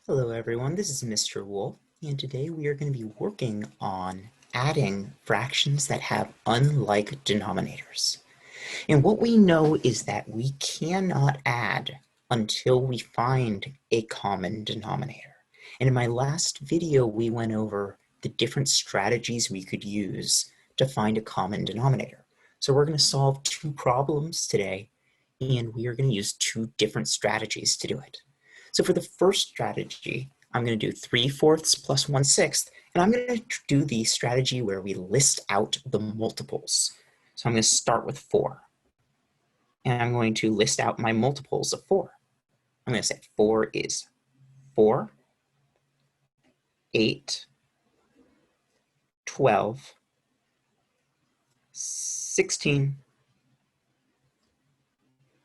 Hello everyone, this is Mr. Wolf, and today we are going to be working on adding fractions that have unlike denominators. And what we know is that we cannot add until we find a common denominator. And in my last video, we went over the different strategies we could use to find a common denominator. So we're going to solve two problems today, and we are going to use two different strategies to do it. So for the first strategy, I'm going to do 3/4 plus 1/6, and I'm going to do the strategy where we list out the multiples. So I'm going to start with 4, and I'm going to list out my multiples of 4. I'm going to say 4 is 4, 8, 12, 16,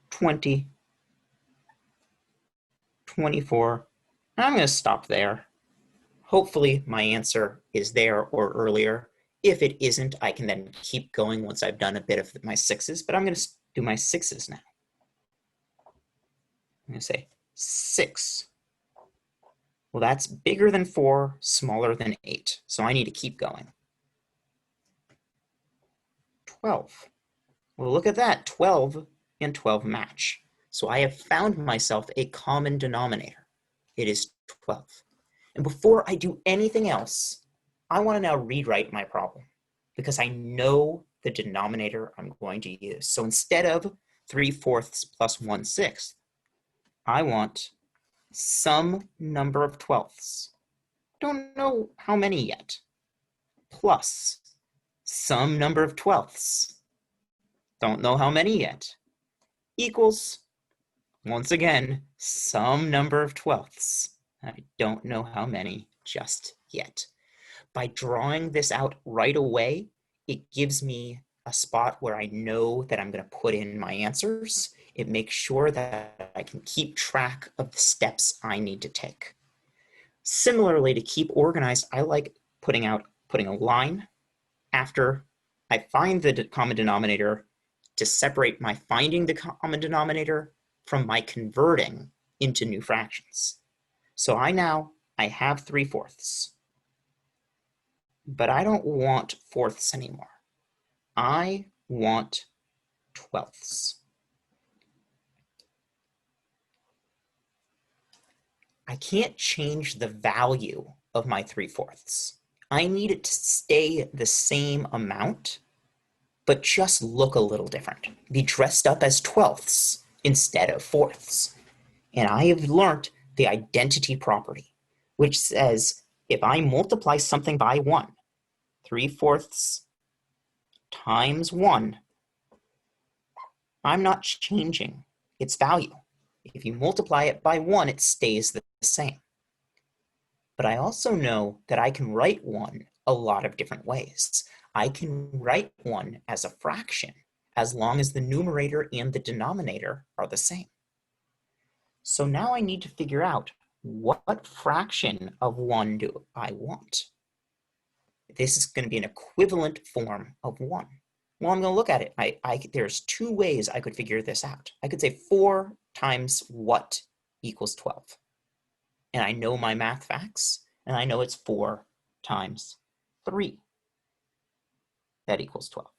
20, 24, and I'm going to stop there. Hopefully my answer is there or earlier. If it isn't, I can then keep going once I've done a bit of my 6s, but I'm going to do my 6s now. I'm going to say 6. Well, that's bigger than 4, smaller than 8, so I need to keep going. 12. Well, look at that, 12 and 12 match. So I have found myself a common denominator. It is 12. And before I do anything else, I want to now rewrite my problem because I know the denominator I'm going to use. So instead of 3/4 plus 1/6, I want some number of twelfths. Don't know how many yet. Plus some number of twelfths. Don't know how many yet. Equals, once again, some number of twelfths. I don't know how many just yet. By drawing this out right away, it gives me a spot where I know that I'm going to put in my answers. It makes sure that I can keep track of the steps I need to take. Similarly, to keep organized, I like putting a line after I find the common denominator to separate my finding the common denominator from my converting into new fractions. So I have 3/4. But I don't want fourths anymore. I want twelfths. I can't change the value of my 3/4. I need it to stay the same amount, but just look a little different. Be dressed up as twelfths instead of fourths. And I have learned the identity property, which says if I multiply something by 1, 3/4 times 1, I'm not changing its value. If you multiply it by 1, it stays the same. But I also know that I can write 1 a lot of different ways. I can write 1 as a fraction as long as the numerator and the denominator are the same. So now I need to figure out what fraction of 1 do I want. This is going to be an equivalent form of 1. Well, I'm going to look at it. There's two ways I could figure this out. I could say 4 times what equals 12. And I know my math facts, and I know it's 4 times 3 that equals 12.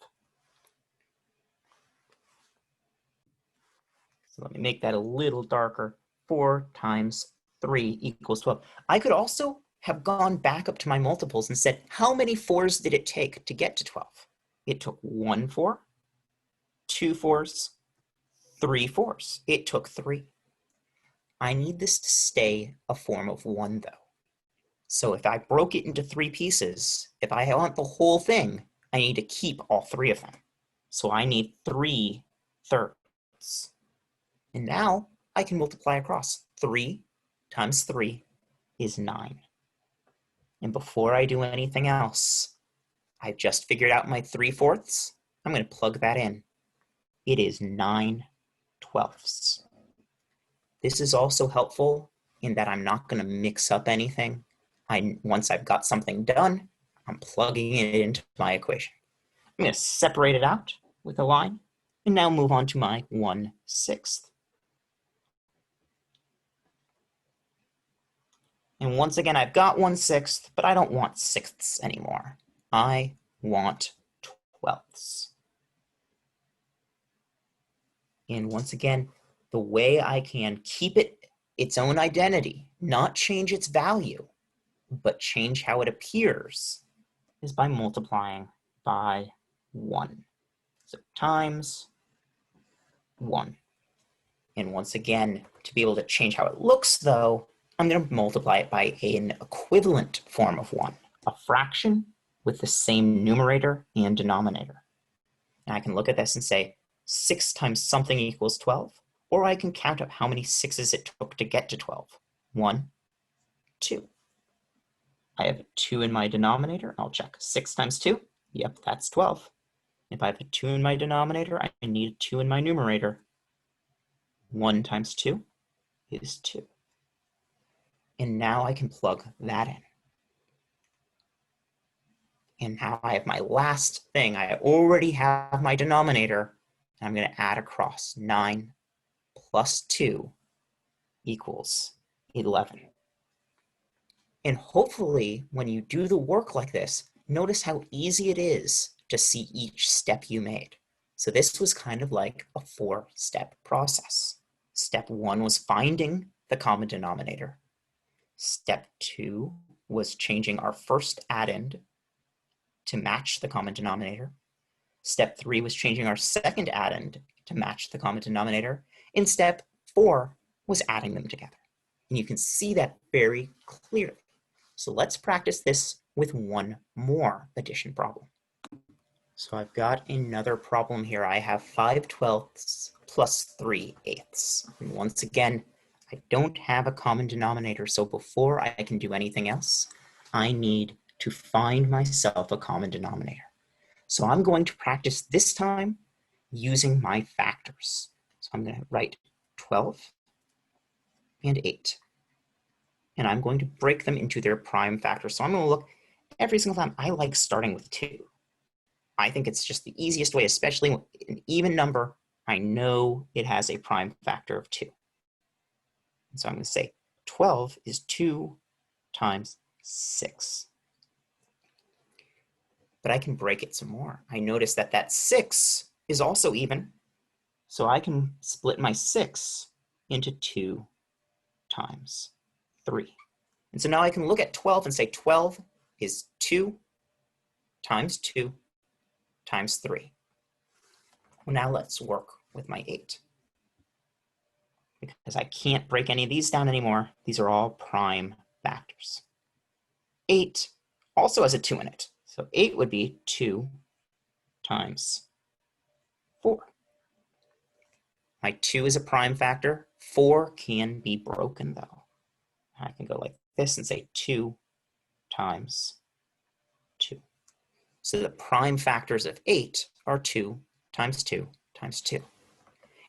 So let me make that a little darker. 4 times 3 equals 12. I could also have gone back up to my multiples and said, how many 4s did it take to get to 12? It took 1 4, 2 4s, 3 4s. It took 3. I need this to stay a form of 1, though. So if I broke it into 3 pieces, if I want the whole thing, I need to keep all 3 of them. So I need 3/3. And now I can multiply across. 3 times 3 is 9. And before I do anything else, I've just figured out my 3/4. I'm going to plug that in. It is 9/12. This is also helpful in that I'm not going to mix up anything. Once I've got something done, I'm plugging it into my equation. I'm going to separate it out with a line and now move on to my 1/6. And once again, I've got 1/6, but I don't want sixths anymore. I want twelfths. And once again, the way I can keep it its own identity, not change its value, but change how it appears, is by multiplying by 1. So times 1. And once again, to be able to change how it looks, though, I'm going to multiply it by an equivalent form of 1, a fraction with the same numerator and denominator. And I can look at this and say 6 times something equals 12, or I can count up how many 6s it took to get to 12. 1, 2. I have a 2 in my denominator. I'll check. 6 times 2. Yep, that's 12. If I have a 2 in my denominator, I need a 2 in my numerator. 1 times 2 is 2. And now I can plug that in. And now I have my last thing. I already have my denominator. I'm going to add across. 9 plus 2 equals 11. And hopefully, when you do the work like this, notice how easy it is to see each step you made. So this was kind of like a 4-step process. Step 1 was finding the common denominator. Step 2 was changing our first addend to match the common denominator. Step 3 was changing our second addend to match the common denominator. And step 4 was adding them together. And you can see that very clearly. So let's practice this with one more addition problem. So I've got another problem here. I have 5/12 plus 3/8. And once again, I don't have a common denominator, so before I can do anything else, I need to find myself a common denominator. So I'm going to practice this time using my factors. So I'm going to write 12 and 8. And I'm going to break them into their prime factors. So I'm going to look every single time. I like starting with 2. I think it's just the easiest way, especially with an even number. I know it has a prime factor of 2. And so I'm going to say 12 is 2 times 6. But I can break it some more. I notice that that 6 is also even. So I can split my 6 into 2 times 3. And so now I can look at 12 and say 12 is 2 times 2 times 3. Well, now let's work with my 8. Because I can't break any of these down anymore. These are all prime factors. 8 also has a 2 in it. So 8 would be 2 times 4. My 2 is a prime factor. 4 can be broken, though. I can go like this and say 2 times 2. So the prime factors of 8 are 2 times 2 times 2.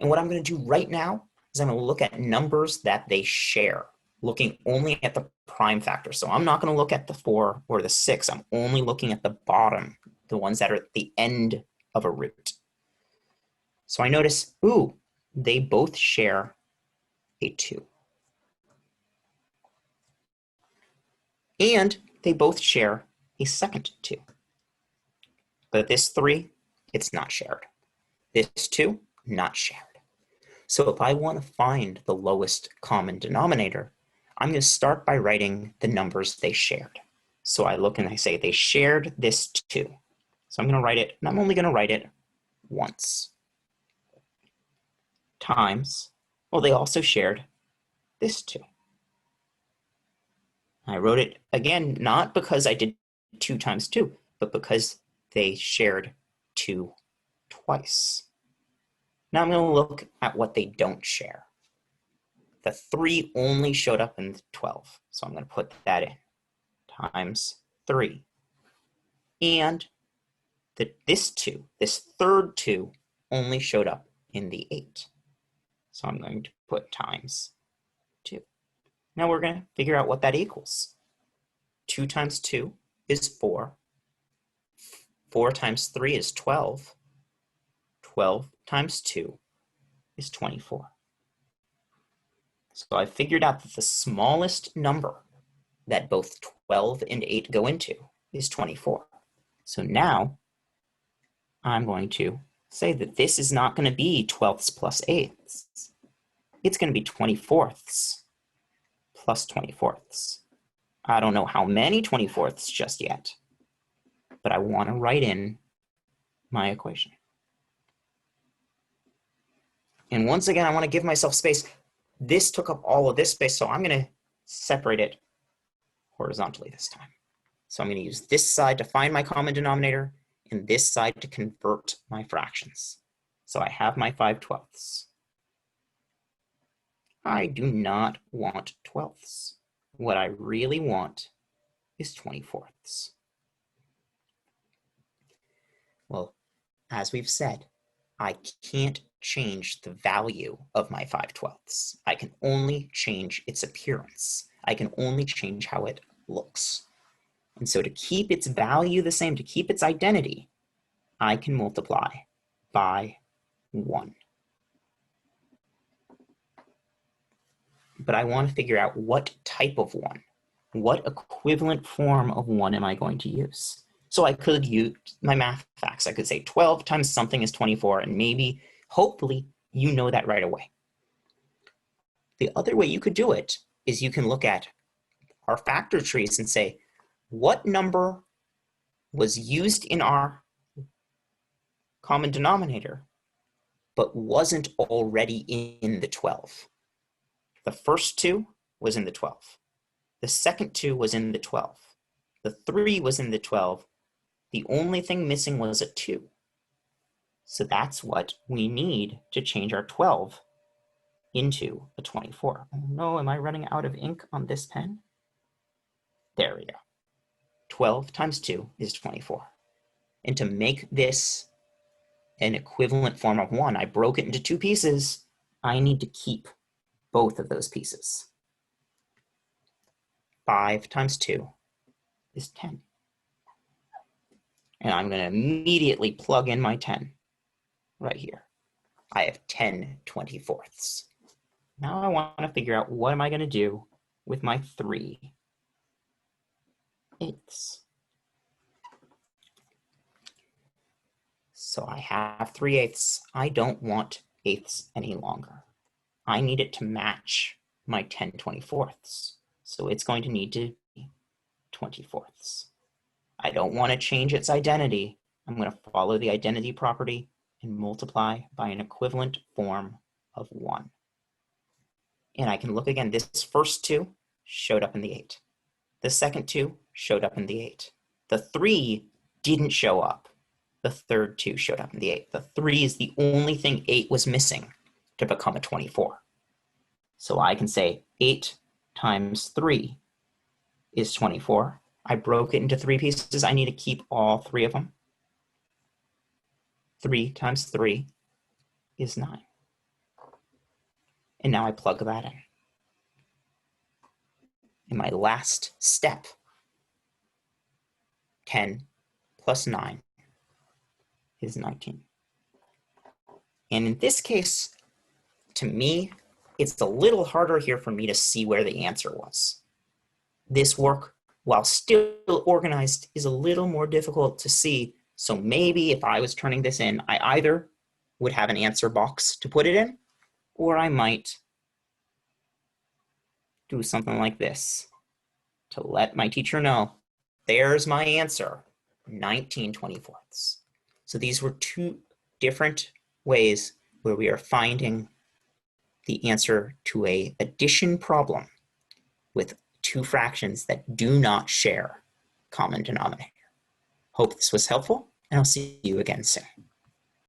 And what I'm going to do right now is I'm going to look at numbers that they share, looking only at the prime factor. So I'm not going to look at the 4 or the 6. I'm only looking at the bottom, the ones that are at the end of a root. So I notice, ooh, they both share a 2. And they both share a second 2. But this 3, it's not shared. This 2, not shared. So if I want to find the lowest common denominator, I'm going to start by writing the numbers they shared. So I look and I say they shared this 2. So I'm going to write it, and I'm only going to write it once. Times, well, they also shared this 2. I wrote it again, not because I did 2 times 2, but because they shared 2 twice. Now I'm going to look at what they don't share. The 3 only showed up in 12, so I'm going to put that in. Times 3. And this 2, this third 2, only showed up in the 8. So I'm going to put times 2. Now we're going to figure out what that equals. 2 times 2 is 4. 4 times 3 is 12. 12 times 2 is 24. So I figured out that the smallest number that both 12 and 8 go into is 24. So now I'm going to say that this is not going to be 12ths plus 8ths. It's going to be 24ths plus 24ths. I don't know how many 24ths just yet, but I want to write in my equation. And once again, I want to give myself space. This took up all of this space, so I'm going to separate it horizontally this time. So I'm going to use this side to find my common denominator and this side to convert my fractions. So I have my 5/12ths. I do not want 12ths. What I really want is 24ths. Well, as we've said, I can't change the value of my 5/12ths. I can only change its appearance. I can only change how it looks. And so to keep its value the same, to keep its identity, I can multiply by 1. But I want to figure out what type of 1, what equivalent form of 1 am I going to use? So I could use my math facts. I could say 12 times something is 24, and maybe, hopefully, you know that right away. The other way you could do it is you can look at our factor trees and say, what number was used in our common denominator, but wasn't already in the 12? The first 2 was in the 12. The second 2 was in the 12. The 3 was in the 12. The only thing missing was a 2. So that's what we need to change our 12 into a 24. Oh no, am I running out of ink on this pen? There we go. 12 times 2 is 24. And to make this an equivalent form of 1, I broke it into 2 pieces. I need to keep both of those pieces. 5 times 2 is 10. And I'm going to immediately plug in my 10 right here. I have 10 24ths. Now I want to figure out what am I going to do with my 3/8. So I have 3/8. I don't want eighths any longer. I need it to match my 10 24ths. So it's going to need to be 24ths. I don't want to change its identity. I'm going to follow the identity property and multiply by an equivalent form of 1. And I can look again. This first 2 showed up in the 8. The second 2 showed up in the 8. The 3 didn't show up. The third 2 showed up in the 8. The 3 is the only thing 8 was missing to become a 24. So I can say 8 times 3 is 24. I broke it into 3 pieces. I need to keep all 3 of them. 3 times 3 is 9. And now I plug that in. In my last step, 10 plus 9 is 19. And in this case, to me, it's a little harder here for me to see where the answer was. This work, while still organized, is a little more difficult to see. So maybe if I was turning this in, I either would have an answer box to put it in, or I might do something like this to let my teacher know, there's my answer, 19 24ths. So these were 2 different ways where we are finding the answer to an addition problem with 2 fractions that do not share common denominator. Hope this was helpful, and I'll see you again soon.